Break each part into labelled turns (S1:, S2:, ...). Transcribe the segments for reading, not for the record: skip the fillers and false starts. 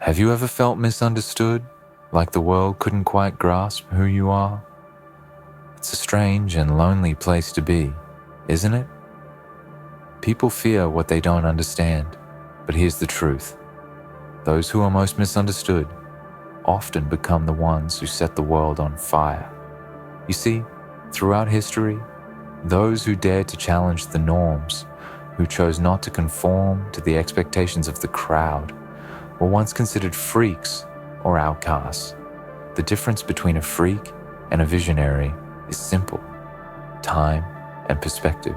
S1: Have you ever felt misunderstood, like the world couldn't quite grasp who you are? It's a strange and lonely place to be, isn't it? People fear what they don't understand, but here's the truth. Those who are most misunderstood often become the ones who set the world on fire. You see, throughout history, those who dared to challenge the norms, who chose not to conform to the expectations of the crowd, were once considered freaks or outcasts. The difference between a freak and a visionary is simple: time and perspective.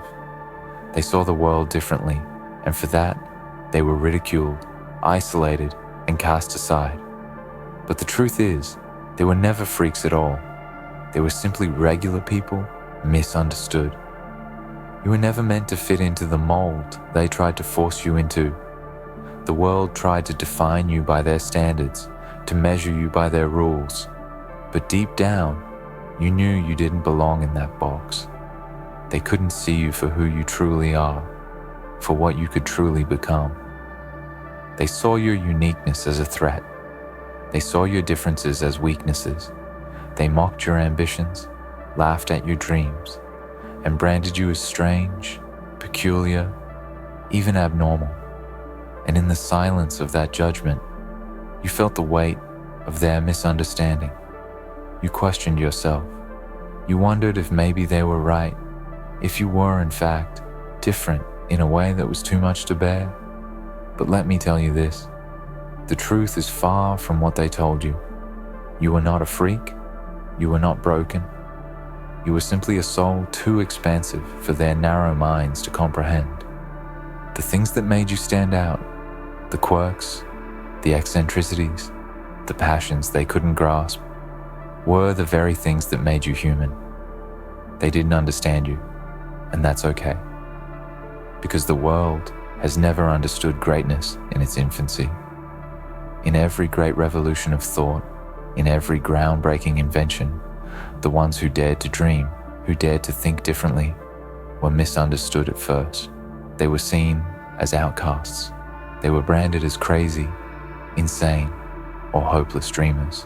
S1: They saw the world differently, and for that, they were ridiculed, isolated, and cast aside. But the truth is, they were never freaks at all. They were simply regular people, misunderstood. You were never meant to fit into the mold they tried to force you into. The world tried to define you by their standards, to measure you by their rules. But deep down, you knew you didn't belong in that box. They couldn't see you for who you truly are, for what you could truly become. They saw your uniqueness as a threat. They saw your differences as weaknesses. They mocked your ambitions, laughed at your dreams, and branded you as strange, peculiar, even abnormal. And in the silence of that judgment, you felt the weight of their misunderstanding. You questioned yourself. You wondered if maybe they were right, if you were, in fact, different in a way that was too much to bear. But let me tell you this, the truth is far from what they told you. You were not a freak. You were not broken. You were simply a soul too expansive for their narrow minds to comprehend. The things that made you stand out, the quirks, the eccentricities, the passions they couldn't grasp, were the very things that made you human. They didn't understand you, and that's okay. Because the world has never understood greatness in its infancy. In every great revolution of thought, in every groundbreaking invention, the ones who dared to dream, who dared to think differently, were misunderstood at first. They were seen as outcasts. They were branded as crazy, insane, or hopeless dreamers.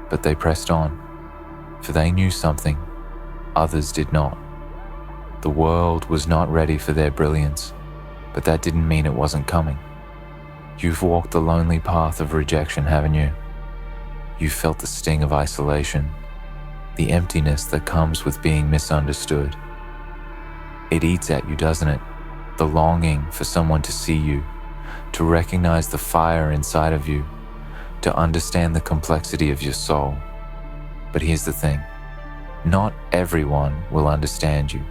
S1: But they pressed on, for they knew something others did not. The world was not ready for their brilliance, but that didn't mean it wasn't coming. You've walked the lonely path of rejection, haven't you? You've felt the sting of isolation, the emptiness that comes with being misunderstood. It eats at you, doesn't it? The longing for someone to see you, to recognize the fire inside of you, to understand the complexity of your soul. But here's the thing, not everyone will understand you,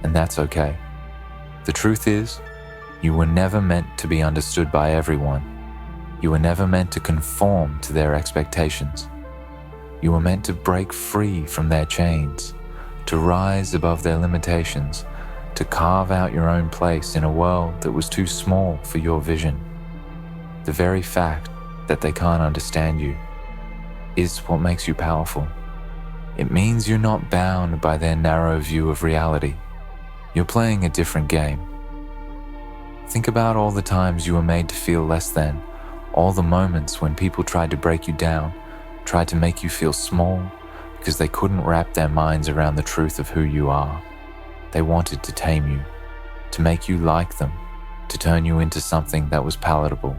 S1: and that's okay. The truth is, you were never meant to be understood by everyone. You were never meant to conform to their expectations. You were meant to break free from their chains, to rise above their limitations, to carve out your own place in a world that was too small for your vision. The very fact that they can't understand you is what makes you powerful. It means you're not bound by their narrow view of reality. You're playing a different game. Think about all the times you were made to feel less than, all the moments when people tried to break you down, tried to make you feel small because they couldn't wrap their minds around the truth of who you are. They wanted to tame you, to make you like them, to turn you into something that was palatable,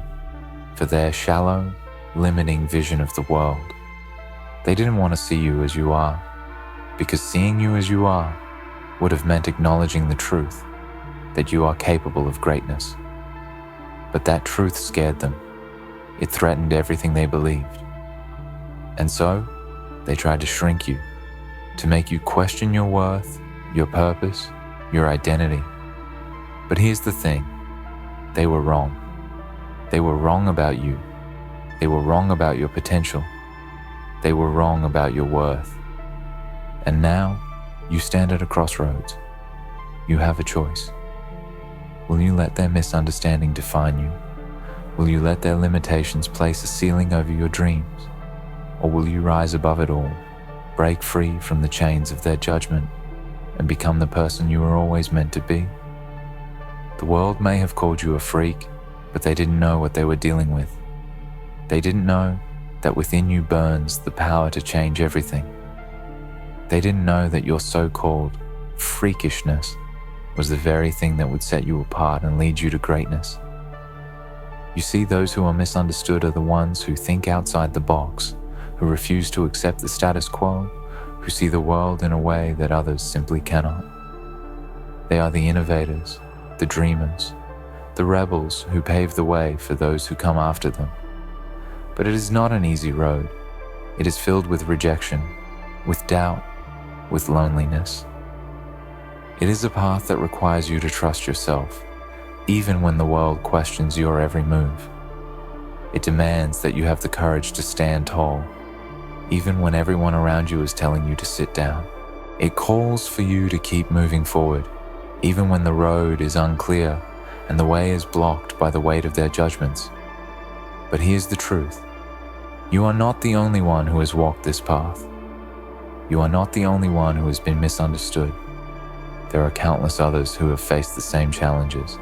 S1: for their shallow, limiting vision of the world. They didn't want to see you as you are, because seeing you as you are would have meant acknowledging the truth, that you are capable of greatness. But that truth scared them. It threatened everything they believed. And so, they tried to shrink you, to make you question your worth, your purpose, your identity. But here's the thing, they were wrong. They were wrong about you. They were wrong about your potential. They were wrong about your worth. And now, you stand at a crossroads. You have a choice. Will you let their misunderstanding define you? Will you let their limitations place a ceiling over your dreams? Or will you rise above it all, break free from the chains of their judgment, and become the person you were always meant to be? The world may have called you a freak, but they didn't know what they were dealing with. They didn't know that within you burns the power to change everything. They didn't know that your so-called freakishness was the very thing that would set you apart and lead you to greatness. You see, those who are misunderstood are the ones who think outside the box, who refuse to accept the status quo, who see the world in a way that others simply cannot. They are the innovators, the dreamers, the rebels who pave the way for those who come after them. But it is not an easy road. It is filled with rejection, with doubt, with loneliness. It is a path that requires you to trust yourself, even when the world questions your every move. It demands that you have the courage to stand tall, even when everyone around you is telling you to sit down. It calls for you to keep moving forward, even when the road is unclear and the way is blocked by the weight of their judgments. But here's the truth. You are not the only one who has walked this path. You are not the only one who has been misunderstood. There are countless others who have faced the same challenges,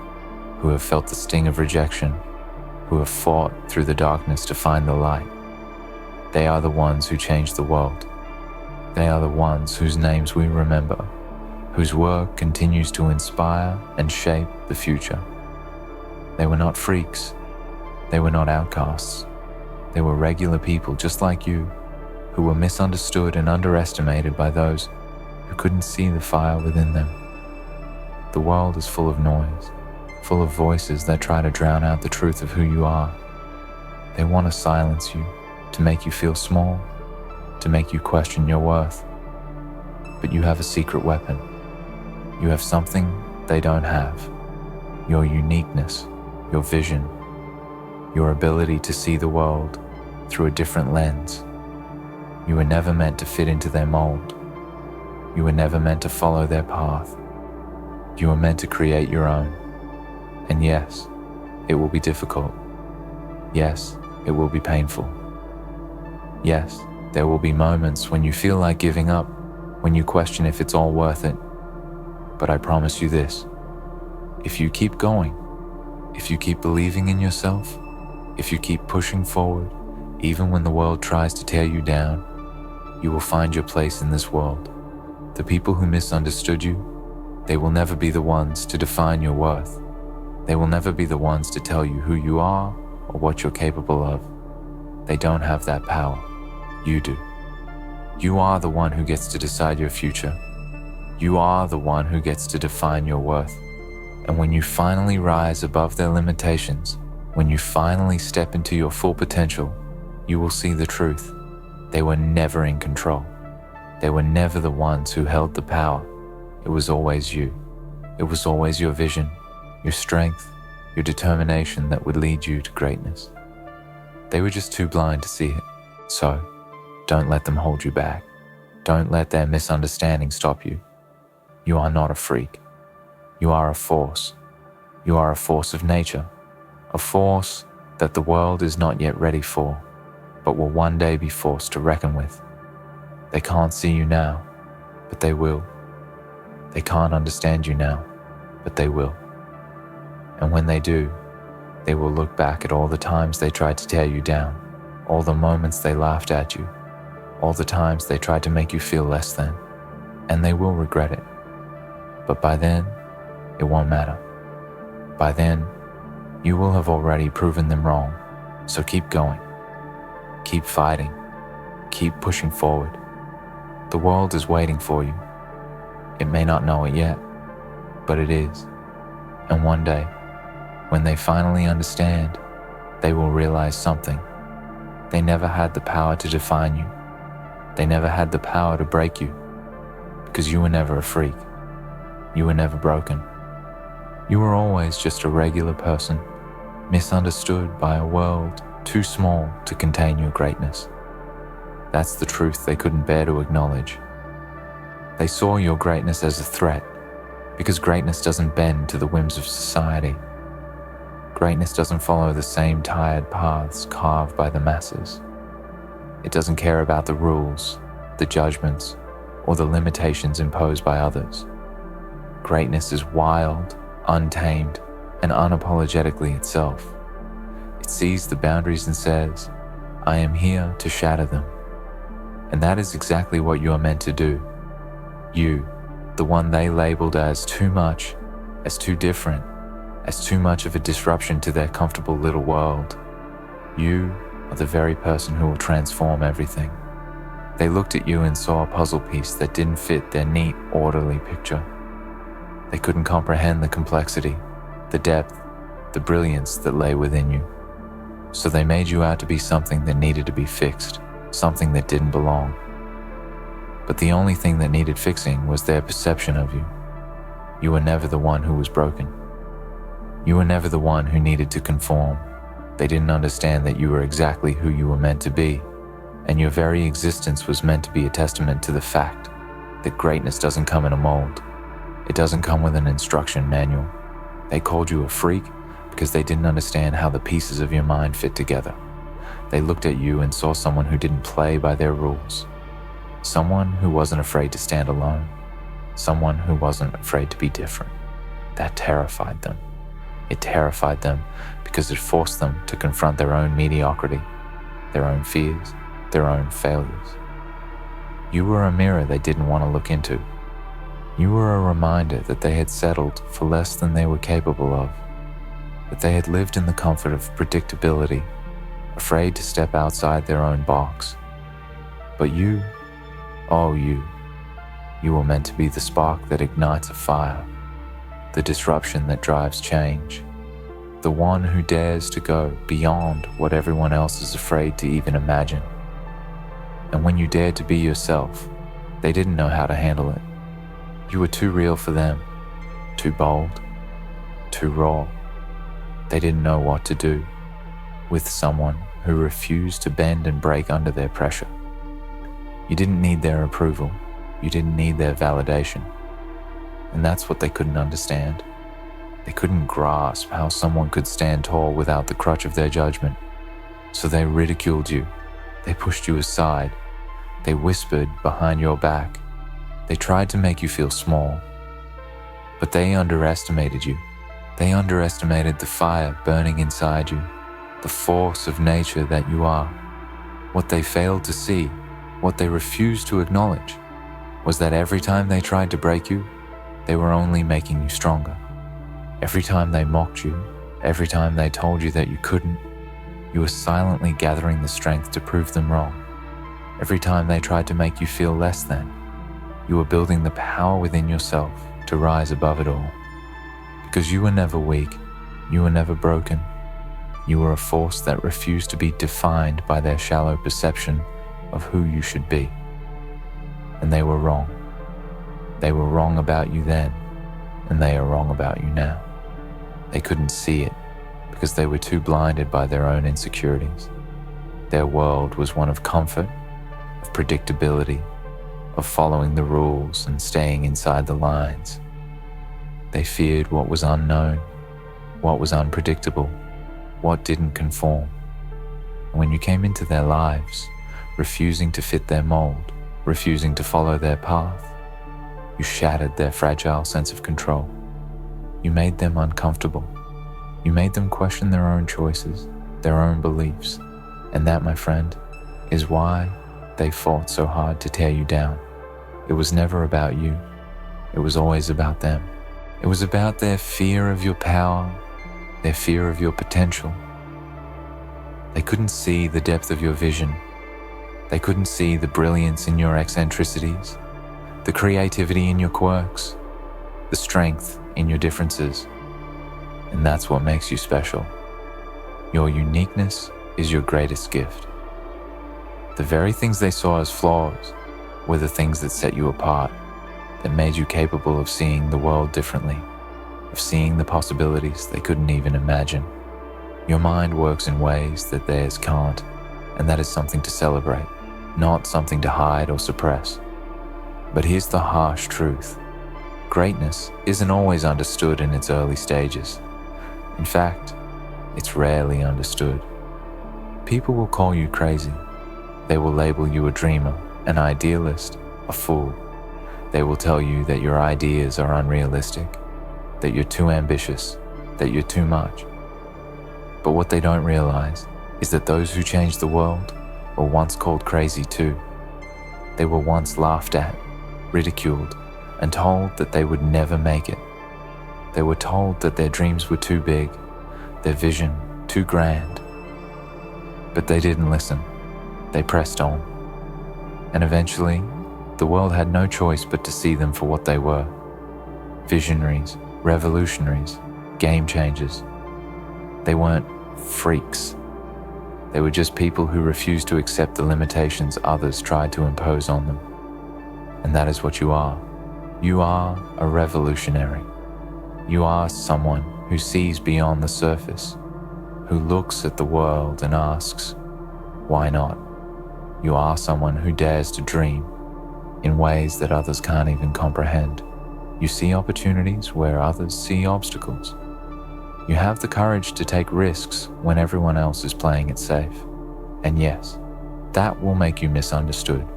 S1: who have felt the sting of rejection, who have fought through the darkness to find the light. They are the ones who changed the world. They are the ones whose names we remember, whose work continues to inspire and shape the future. They were not freaks. They were not outcasts. They were regular people just like you, who were misunderstood and underestimated by those who couldn't see the fire within them. The world is full of noise, full of voices that try to drown out the truth of who you are. They want to silence you, to make you feel small, to make you question your worth. But you have a secret weapon. You have something they don't have. Your uniqueness, your vision, your ability to see the world through a different lens. You were never meant to fit into their mold. You were never meant to follow their path. You were meant to create your own. And yes, it will be difficult. Yes, it will be painful. Yes, there will be moments when you feel like giving up, when you question if it's all worth it. But I promise you this, if you keep going, if you keep believing in yourself, if you keep pushing forward, even when the world tries to tear you down, you will find your place in this world. The people who misunderstood you, they will never be the ones to define your worth. They will never be the ones to tell you who you are or what you're capable of. They don't have that power. You do. You are the one who gets to decide your future. You are the one who gets to define your worth. And when you finally rise above their limitations, when you finally step into your full potential, you will see the truth. They were never in control. They were never the ones who held the power. It was always you. It was always your vision, your strength, your determination that would lead you to greatness. They were just too blind to see it. So, don't let them hold you back. Don't let their misunderstanding stop you. You are not a freak. You are a force. You are a force of nature. A force that the world is not yet ready for, but will one day be forced to reckon with. They can't see you now, but they will. They can't understand you now, but they will. And when they do, they will look back at all the times they tried to tear you down, all the moments they laughed at you, all the times they tried to make you feel less than, and they will regret it. But by then, it won't matter. By then, you will have already proven them wrong, so keep going. Keep fighting. Keep pushing forward. The world is waiting for you. It may not know it yet, but it is. And one day, when they finally understand, they will realize something. They never had the power to define you. They never had the power to break you, because you were never a freak. You were never broken. You were always just a regular person, misunderstood by a world too small to contain your greatness. That's the truth they couldn't bear to acknowledge. They saw your greatness as a threat, because greatness doesn't bend to the whims of society. Greatness doesn't follow the same tired paths carved by the masses. It doesn't care about the rules, the judgments, or the limitations imposed by others. Greatness is wild, untamed, and unapologetically itself. It sees the boundaries and says, I am here to shatter them. And that is exactly what you are meant to do. You, the one they labeled as too much, as too different, as too much of a disruption to their comfortable little world. You are the very person who will transform everything. They looked at you and saw a puzzle piece that didn't fit their neat, orderly picture. They couldn't comprehend the complexity, the depth, the brilliance that lay within you. So they made you out to be something that needed to be fixed, something that didn't belong. But the only thing that needed fixing was their perception of you. You were never the one who was broken. You were never the one who needed to conform. They didn't understand that you were exactly who you were meant to be, and your very existence was meant to be a testament to the fact that greatness doesn't come in a mold. It doesn't come with an instruction manual. They called you a freak because they didn't understand how the pieces of your mind fit together. They looked at you and saw someone who didn't play by their rules. Someone who wasn't afraid to stand alone. Someone who wasn't afraid to be different. That terrified them. It terrified them because it forced them to confront their own mediocrity, their own fears, their own failures. You were a mirror they didn't want to look into. You were a reminder that they had settled for less than they were capable of, that they had lived in the comfort of predictability, afraid to step outside their own box. But you, oh you were meant to be the spark that ignites a fire, the disruption that drives change, the one who dares to go beyond what everyone else is afraid to even imagine. And when you dared to be yourself, they didn't know how to handle it. You were too real for them, too bold, too raw. They didn't know what to do with someone who refused to bend and break under their pressure. You didn't need their approval. You didn't need their validation. And that's what they couldn't understand. They couldn't grasp how someone could stand tall without the crutch of their judgment. So they ridiculed you. They pushed you aside. They whispered behind your back. They tried to make you feel small. But they underestimated you. They underestimated the fire burning inside you, the force of nature that you are. What they failed to see, what they refused to acknowledge, was that every time they tried to break you, they were only making you stronger. Every time they mocked you, every time they told you that you couldn't, you were silently gathering the strength to prove them wrong. Every time they tried to make you feel less than, you were building the power within yourself to rise above it all. Because you were never weak, you were never broken. You were a force that refused to be defined by their shallow perception of who you should be. And they were wrong. They were wrong about you then, and they are wrong about you now. They couldn't see it because they were too blinded by their own insecurities. Their world was one of comfort, of predictability, of following the rules and staying inside the lines. They feared what was unknown, what was unpredictable, what didn't conform. And when you came into their lives, refusing to fit their mold, refusing to follow their path, you shattered their fragile sense of control. You made them uncomfortable. You made them question their own choices, their own beliefs. And that, my friend, is why they fought so hard to tear you down. It was never about you. It was always about them. It was about their fear of your power, their fear of your potential. They couldn't see the depth of your vision. They couldn't see the brilliance in your eccentricities, the creativity in your quirks, the strength in your differences. And that's what makes you special. Your uniqueness is your greatest gift. The very things they saw as flaws were the things that set you apart, that made you capable of seeing the world differently, of seeing the possibilities they couldn't even imagine. Your mind works in ways that theirs can't, and that is something to celebrate, not something to hide or suppress. But here's the harsh truth. Greatness isn't always understood in its early stages. In fact, it's rarely understood. People will call you crazy. They will label you a dreamer, an idealist, a fool. They will tell you that your ideas are unrealistic, that you're too ambitious, that you're too much. But what they don't realize is that those who changed the world were once called crazy too. They were once laughed at, ridiculed, and told that they would never make it. They were told that their dreams were too big, their vision too grand. But they didn't listen. They pressed on. And eventually, the world had no choice but to see them for what they were. Visionaries, revolutionaries, game changers. They weren't freaks. They were just people who refused to accept the limitations others tried to impose on them. And that is what you are. You are a revolutionary. You are someone who sees beyond the surface, who looks at the world and asks, why not? You are someone who dares to dream in ways that others can't even comprehend. You see opportunities where others see obstacles. You have the courage to take risks when everyone else is playing it safe. And yes, that will make you misunderstood.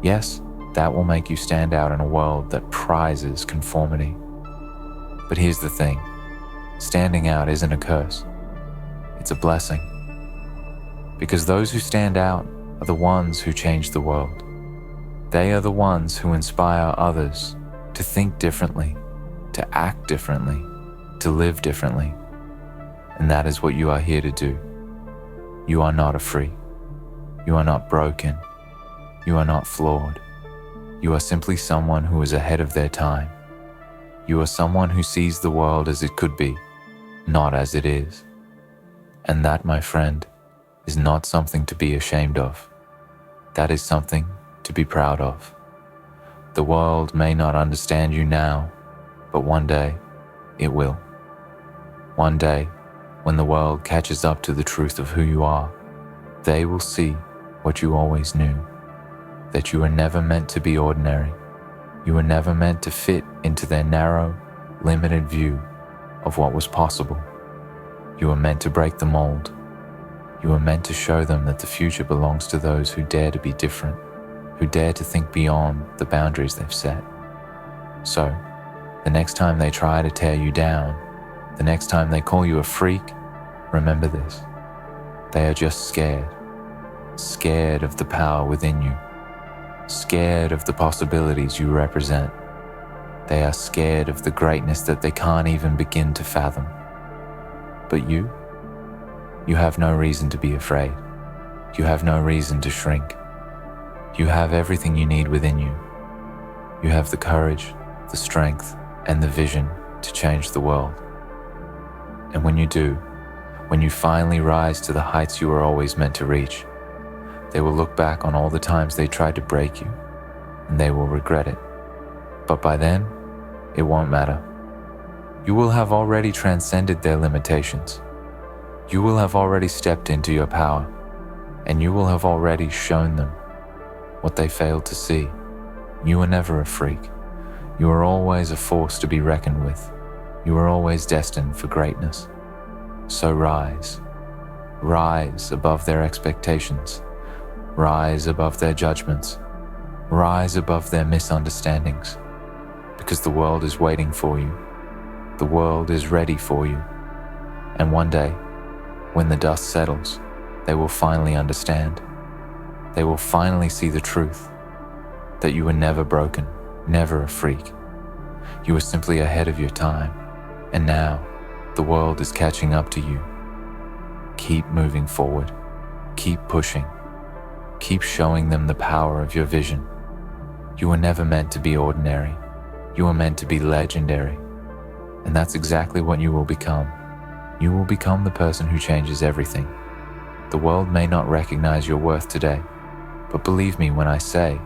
S1: Yes, that will make you stand out in a world that prizes conformity. But here's the thing, standing out isn't a curse. It's a blessing. Because those who stand out are the ones who change the world. They are the ones who inspire others to think differently, to act differently, to live differently. And that is what you are here to do. You are not a freak. You are not broken. You are not flawed. You are simply someone who is ahead of their time. You are someone who sees the world as it could be, not as it is. And that, my friend, is not something to be ashamed of. That is something to be proud of. The world may not understand you now, but one day it will. One day, when the world catches up to the truth of who you are, they will see what you always knew, that you were never meant to be ordinary. You were never meant to fit into their narrow, limited view of what was possible. You were meant to break the mold. You were meant to show them that the future belongs to those who dare to be different, who dare to think beyond the boundaries they've set. So, the next time they try to tear you down, the next time they call you a freak, remember this. They are just scared. Scared of the power within you. Scared of the possibilities you represent. They are scared of the greatness that they can't even begin to fathom. But you have no reason to be afraid. You have no reason to shrink. You have everything you need within you. You have the courage, the strength, and the vision to change the world. And when you do, when you finally rise to the heights you were always meant to reach, they will look back on all the times they tried to break you, and they will regret it. But by then, it won't matter. You will have already transcended their limitations. You will have already stepped into your power, and you will have already shown them what they failed to see. You were never a freak. You were always a force to be reckoned with. You were always destined for greatness. So rise. Rise above their expectations. Rise above their judgments. Rise above their misunderstandings. Because the world is waiting for you. The world is ready for you. And one day, when the dust settles, they will finally understand. They will finally see the truth, that you were never broken, never a freak. You were simply ahead of your time, and now the world is catching up to you. Keep moving forward. Keep pushing. Keep showing them the power of your vision. You were never meant to be ordinary. You were meant to be legendary. And that's exactly what you will become. You will become the person who changes everything. The world may not recognize your worth today, but believe me when I say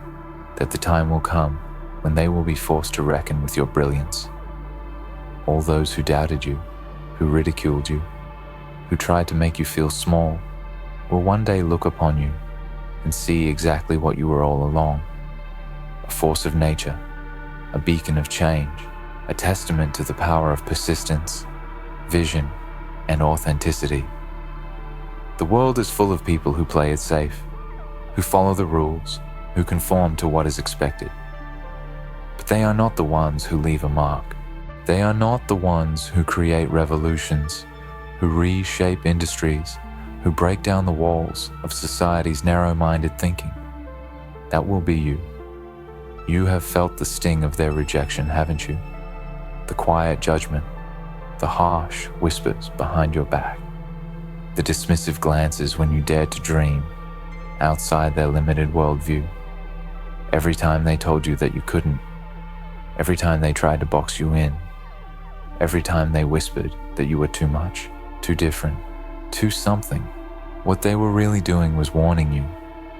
S1: that the time will come when they will be forced to reckon with your brilliance. All those who doubted you, who ridiculed you, who tried to make you feel small, will one day look upon you and see exactly what you were all along. A force of nature, a beacon of change, a testament to the power of persistence, vision, and authenticity. The world is full of people who play it safe, who follow the rules, who conform to what is expected. But they are not the ones who leave a mark. They are not the ones who create revolutions, who reshape industries, who break down the walls of society's narrow-minded thinking. That will be you. You have felt the sting of their rejection, haven't you? The quiet judgment, the harsh whispers behind your back, the dismissive glances when you dared to dream outside their limited worldview. Every time they told you that you couldn't, every time they tried to box you in, every time they whispered that you were too much, too different, too something, what they were really doing was warning you.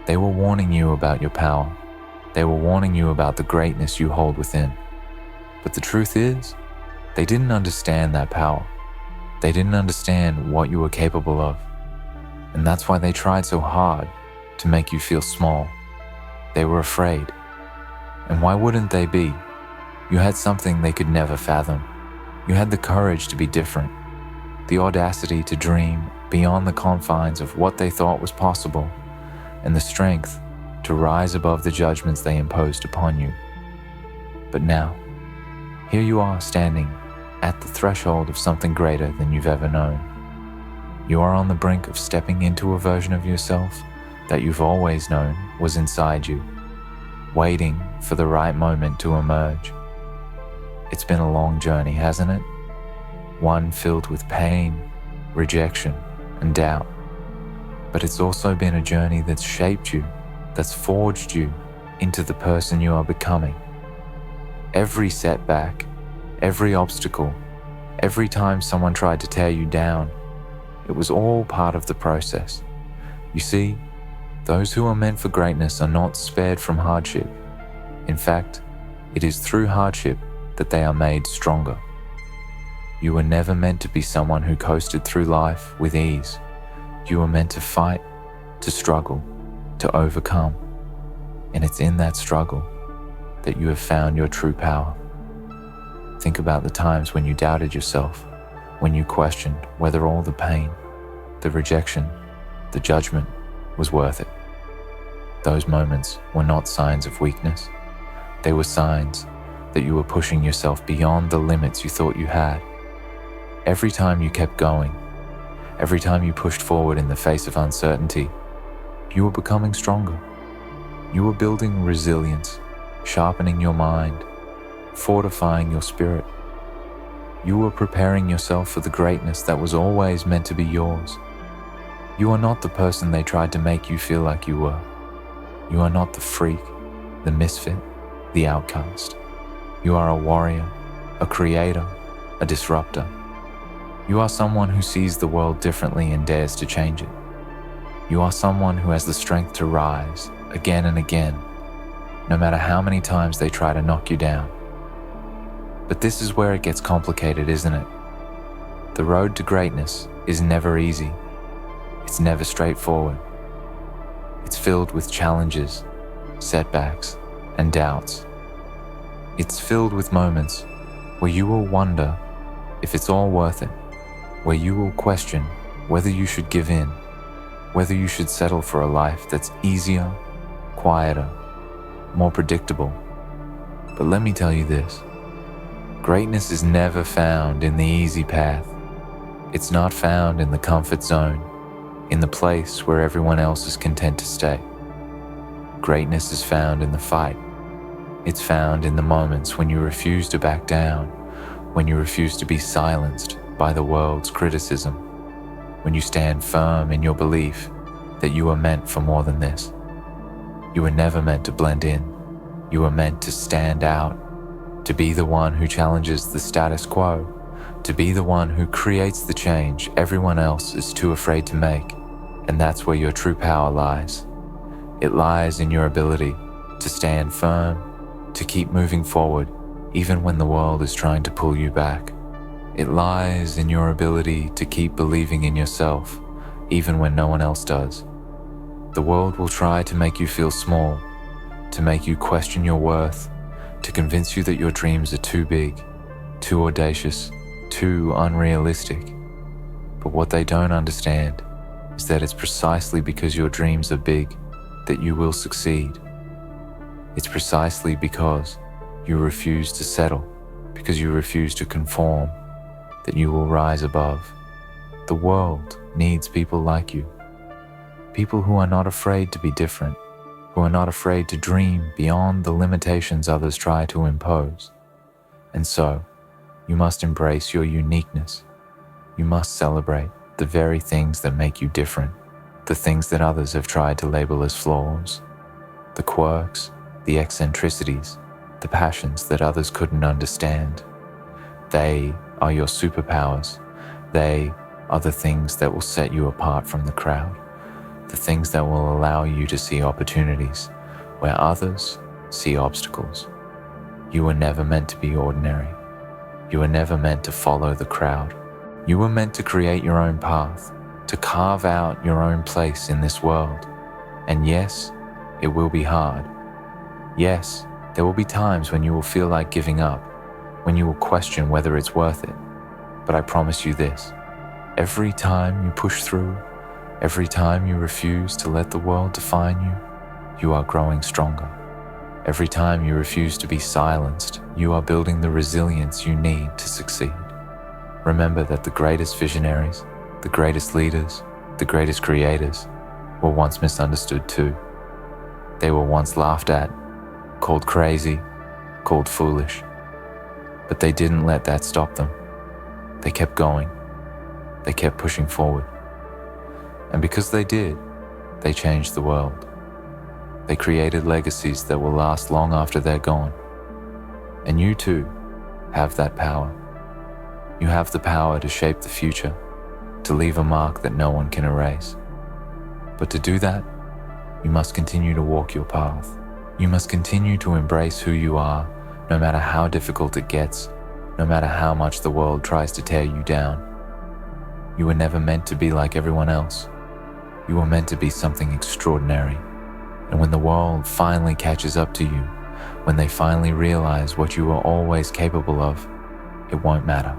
S1: They were warning you about your power. They were warning you about the greatness you hold within. But the truth is, they didn't understand that power. They didn't understand what you were capable of. And that's why they tried so hard to make you feel small. They were afraid. And why wouldn't they be? You had something they could never fathom. You had the courage to be different, the audacity to dream beyond the confines of what they thought was possible, and the strength to rise above the judgments they imposed upon you. But now, here you are standing at the threshold of something greater than you've ever known. You are on the brink of stepping into a version of yourself that you've always known was inside you, waiting for the right moment to emerge. It's been a long journey, hasn't it? One filled with pain, rejection, and doubt. But it's also been a journey that's shaped you, that's forged you into the person you are becoming. Every setback, every obstacle, every time someone tried to tear you down, it was all part of the process. You see, those who are meant for greatness are not spared from hardship. In fact, it is through hardship that they are made stronger. You were never meant to be someone who coasted through life with ease. You were meant to fight, to struggle, to overcome. And it's in that struggle that you have found your true power. Think about the times when you doubted yourself, when you questioned whether all the pain, the rejection, the judgment was worth it. Those moments were not signs of weakness. They were signs that you were pushing yourself beyond the limits you thought you had. Every time you kept going, every time you pushed forward in the face of uncertainty, you were becoming stronger. You were building resilience, sharpening your mind, fortifying your spirit. You were preparing yourself for the greatness that was always meant to be yours. You are not the person they tried to make you feel like you were. You are not the freak, the misfit, the outcast. You are a warrior, a creator, a disruptor. You are someone who sees the world differently and dares to change it. You are someone who has the strength to rise again and again, no matter how many times they try to knock you down. But this is where it gets complicated, isn't it? The road to greatness is never easy. It's never straightforward. It's filled with challenges, setbacks, and doubts. It's filled with moments where you will wonder if it's all worth it, where you will question whether you should give in, whether you should settle for a life that's easier, quieter, more predictable. But let me tell you this, greatness is never found in the easy path. It's not found in the comfort zone, in the place where everyone else is content to stay. Greatness is found in the fight. It's found in the moments when you refuse to back down, when you refuse to be silenced by the world's criticism, when you stand firm in your belief that you are meant for more than this. You were never meant to blend in. You were meant to stand out, to be the one who challenges the status quo, to be the one who creates the change everyone else is too afraid to make. And that's where your true power lies. It lies in your ability to stand firm, to keep moving forward, even when the world is trying to pull you back. It lies in your ability to keep believing in yourself, even when no one else does. The world will try to make you feel small, to make you question your worth, to convince you that your dreams are too big, too audacious, too unrealistic. But what they don't understand is that it's precisely because your dreams are big that you will succeed. It's precisely because you refuse to settle, because you refuse to conform, that you will rise above. The world needs people like you. People who are not afraid to be different, who are not afraid to dream beyond the limitations others try to impose. And so, you must embrace your uniqueness. You must celebrate the very things that make you different, the things that others have tried to label as flaws, the quirks, the eccentricities, the passions that others couldn't understand. They are your superpowers. They are the things that will set you apart from the crowd, the things that will allow you to see opportunities where others see obstacles. You were never meant to be ordinary. You were never meant to follow the crowd. You were meant to create your own path, to carve out your own place in this world. And yes, it will be hard. Yes, there will be times when you will feel like giving up, when you will question whether it's worth it. But I promise you this, every time you push through, every time you refuse to let the world define you, you are growing stronger. Every time you refuse to be silenced, you are building the resilience you need to succeed. Remember that the greatest visionaries, the greatest leaders, the greatest creators were once misunderstood too. They were once laughed at, called crazy, called foolish. But they didn't let that stop them. They kept going. They kept pushing forward. And because they did, they changed the world. They created legacies that will last long after they're gone. And you too have that power. You have the power to shape the future, to leave a mark that no one can erase. But to do that, you must continue to walk your path. You must continue to embrace who you are, no matter how difficult it gets, no matter how much the world tries to tear you down. You were never meant to be like everyone else. You were meant to be something extraordinary. And when the world finally catches up to you, when they finally realize what you were always capable of, it won't matter.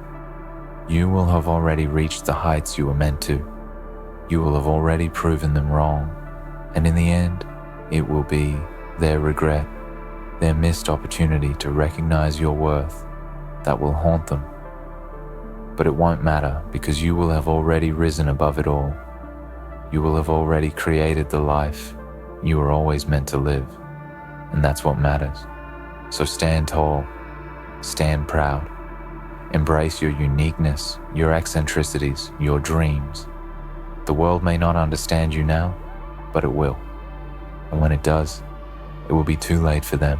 S1: You will have already reached the heights you were meant to. You will have already proven them wrong. And in the end, it will be their regret, their missed opportunity to recognize your worth, that will haunt them. But it won't matter because you will have already risen above it all. You will have already created the life you were always meant to live, and that's what matters. So stand tall, stand proud, embrace your uniqueness, your eccentricities, your dreams. The world may not understand you now, but it will. And when it does, it will be too late for them.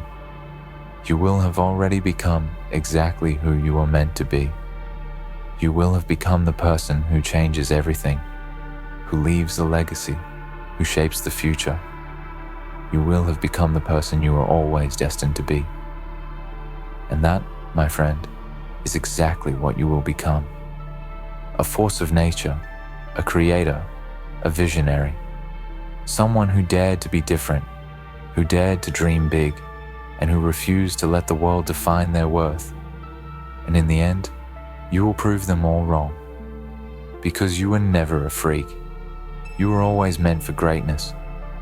S1: You will have already become exactly who you were meant to be. You will have become the person who changes everything, who leaves a legacy, who shapes the future. You will have become the person you were always destined to be. And that, my friend, is exactly what you will become. A force of nature, a creator, a visionary, someone who dared to be different, who dared to dream big, and who refused to let the world define their worth. And in the end, you will prove them all wrong. Because you were never a freak. You were always meant for greatness,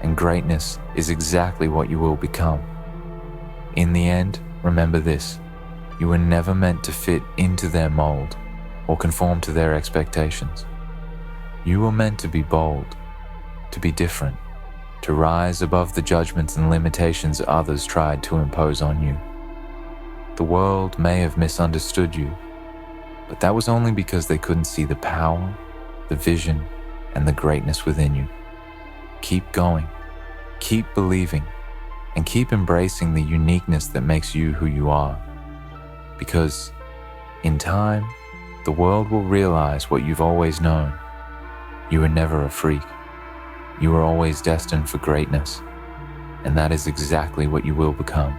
S1: and greatness is exactly what you will become. In the end, remember this, you were never meant to fit into their mold or conform to their expectations. You were meant to be bold, to be different, to rise above the judgments and limitations others tried to impose on you. The world may have misunderstood you, but that was only because they couldn't see the power, the vision, and the greatness within you. Keep going, keep believing, and keep embracing the uniqueness that makes you who you are. Because, in time, the world will realize what you've always known. You were never a freak. You were always destined for greatness, and that is exactly what you will become.